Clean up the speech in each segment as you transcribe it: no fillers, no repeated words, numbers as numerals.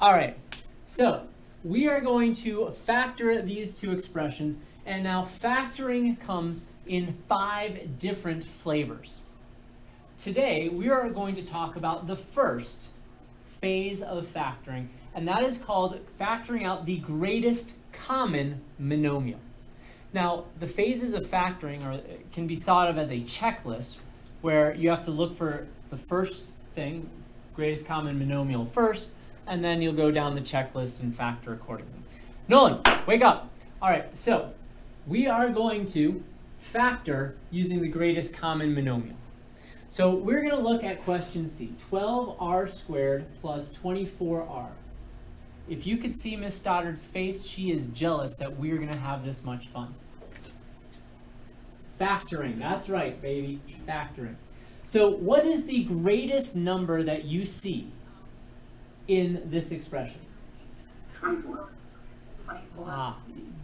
All right, so we are going to factor these two expressions, and now factoring comes in 5 different flavors. Today, we are going to talk about the first phase of factoring, and that is called factoring out the greatest common monomial. Now, the phases of factoring can be thought of as a checklist where you have to look for the first thing, greatest common monomial first, and then you'll go down the checklist and factor accordingly. Nolan, wake up. All right, so we are going to factor using the greatest common monomial. So we're going to look at question C, 12r squared plus 24r. If you could see Miss Stoddard's face, she is jealous that we're going to have this much fun. Factoring, that's right, baby, factoring. So what is the greatest number that you see in this expression? 24.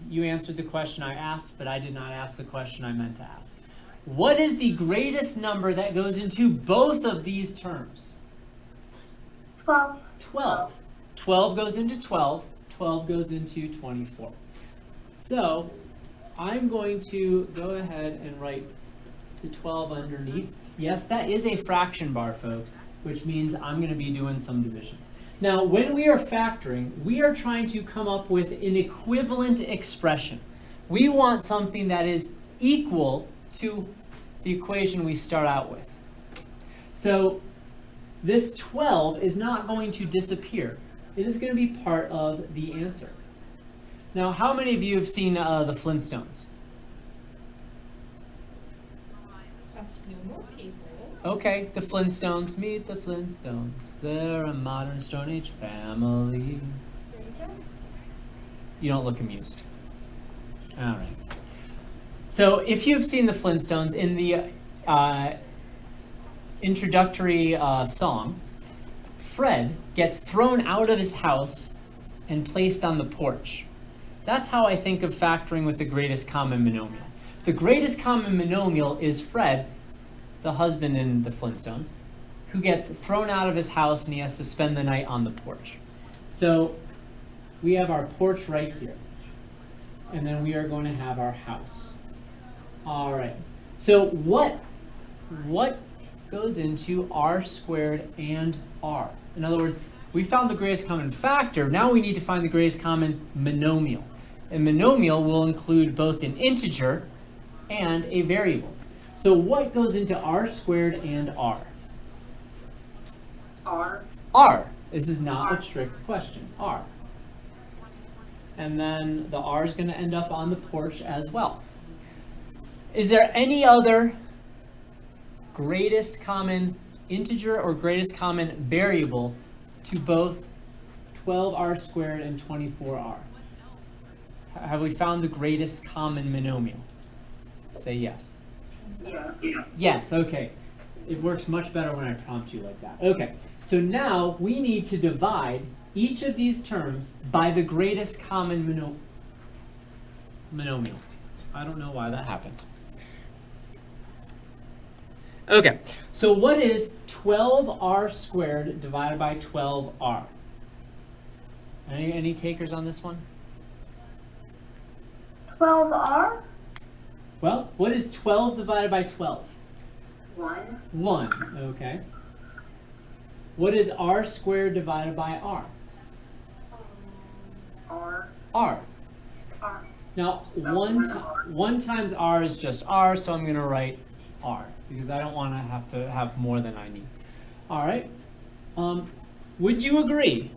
You answered the question I asked, but I did not ask the question I meant to ask. What is the greatest number that goes into both of these terms? 12. 12. 12 goes into 12. 12 goes into 24. So I'm going to go ahead and write the 12 underneath. Yes, that is a fraction bar, folks, which means I'm going to be doing some division. Now, when we are factoring, we are trying to come up with an equivalent expression. We want something that is equal to the equation we start out with. So this 12 is not going to disappear. It is going to be part of the answer. Now, how many of you have seen the Flintstones? A few more people. Okay, the Flintstones. Meet the Flintstones. They're a modern Stone Age family. There you go. You don't look amused. All right. So if you've seen the Flintstones, in the introductory song, Fred gets thrown out of his house and placed on the porch. That's how I think of factoring with the greatest common monomial. The greatest common monomial is Fred, the husband in the Flintstones, who gets thrown out of his house and he has to spend the night on the porch. So we have our porch right here. And then we are going to have our house. All right. So what goes into r squared and r? In other words, we found the greatest common factor. Now we need to find the greatest common monomial. A monomial will include both an integer and a variable. So what goes into r squared and r? R. R. This is not a trick question. R. And then the r is going to end up on the porch as well. Is there any other greatest common integer or greatest common variable to both 12r squared and 24r? Have we found the greatest common monomial? Say yes. Yeah. Yes, okay. It works much better when I prompt you like that. Okay, so now we need to divide each of these terms by the greatest common monomial. I don't know why that happened. Okay, so what is 12r squared divided by 12r? Any takers on this one? 12R. Well, what is 12 divided by 12? 1. 1, okay. What is r squared divided by r? R. R. R. Now, 1 times r is just r, so I'm going to write r, because I don't want to have more than I need. All right. Would you agree?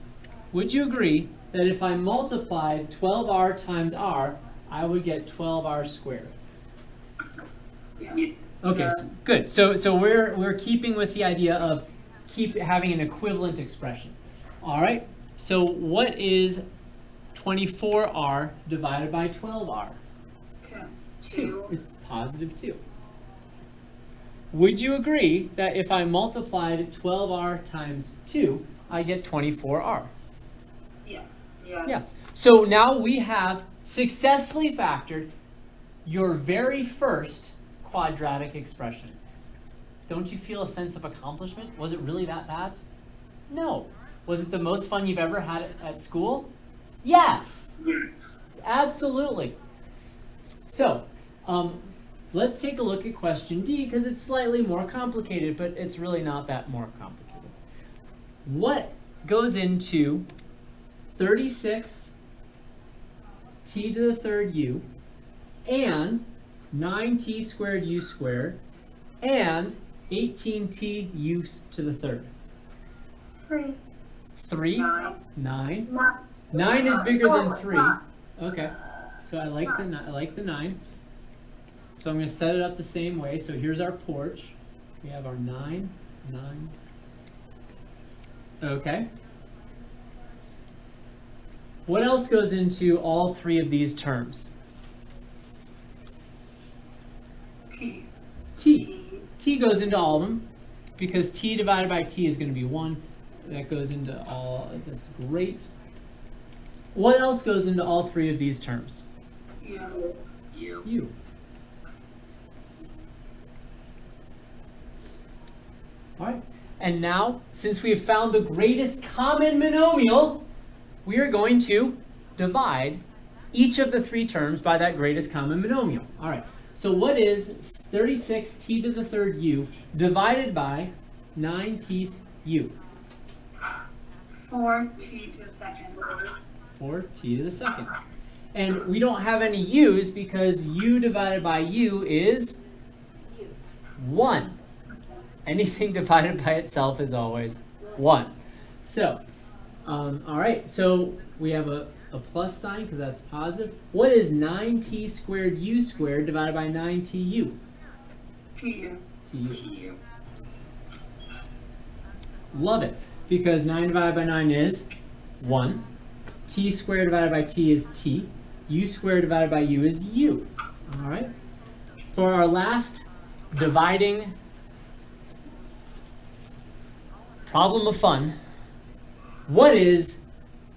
Would you agree that if I multiplied 12r times r, I would get 12r squared? Yes. Okay, good. So we're keeping with the idea of having an equivalent expression. All right. So what is 24r divided by 12r? 2. It's positive 2. Would you agree that if I multiplied 12r times 2, I get 24r? Yes. Yes. So now we have successfully factored your very first quadratic expression. Don't you feel a sense of accomplishment? Was it really that bad? No. Was it the most fun you've ever had at school? Yes, absolutely. So, let's take a look at question D because it's slightly more complicated, but it's really not that more complicated. What goes into 36 t to the third u and 9t squared u squared and 18t u to the third? 3. 3? 9. 9? 9 is bigger than 3. Okay, so I like the 9. So I'm going to set it up the same way. So here's our porch. We have our 9, 9. Okay. What else goes into all three of these terms? T. T. T goes into all of them because t divided by t is going to be 1. That goes into all, that's great. What else goes into all three of these terms? U. U. All right. And now, since we have found the greatest common monomial, we are going to divide each of the three terms by that greatest common monomial. All right. So what is 36t to the third u divided by 9t u? 4t to the second. 4t to the second. And we don't have any u's because u divided by u is 1. Anything divided by itself is always 1. So, all right, so we have a plus sign because that's positive. What is 9t squared u squared divided by 9tu? Tu. Tu. Love it, because 9 divided by 9 is 1. T squared divided by t is t. U squared divided by u is u. All right. For our last dividing problem of fun, what is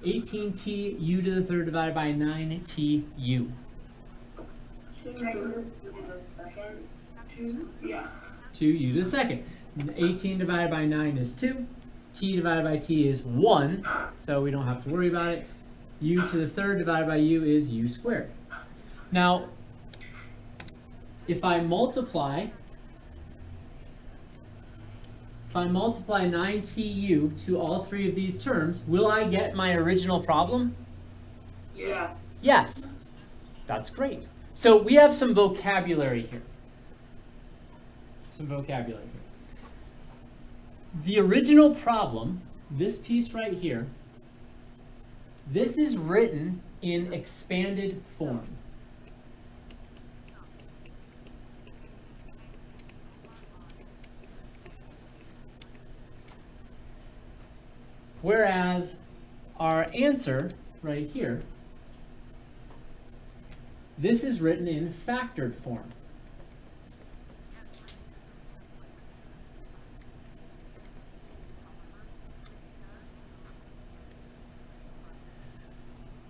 18t u to the third divided by 9t u? 2 u to the second. 18 divided by 9 is 2. T divided by t is 1, so we don't have to worry about it. U to the third divided by u is u squared. Now, if I multiply 9tu to all three of these terms, will I get my original problem? Yeah. Yes. That's great. So we have some vocabulary here. The original problem, this piece right here, this is written in expanded form. Whereas our answer right here, this is written in factored form.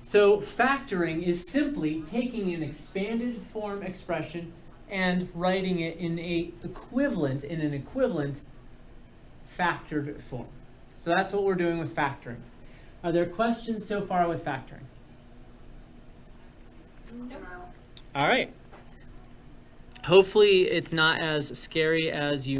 So factoring is simply taking an expanded form expression and writing it in an equivalent factored form. So that's what we're doing with factoring. Are there questions so far with factoring? Nope. All right. Hopefully it's not as scary as you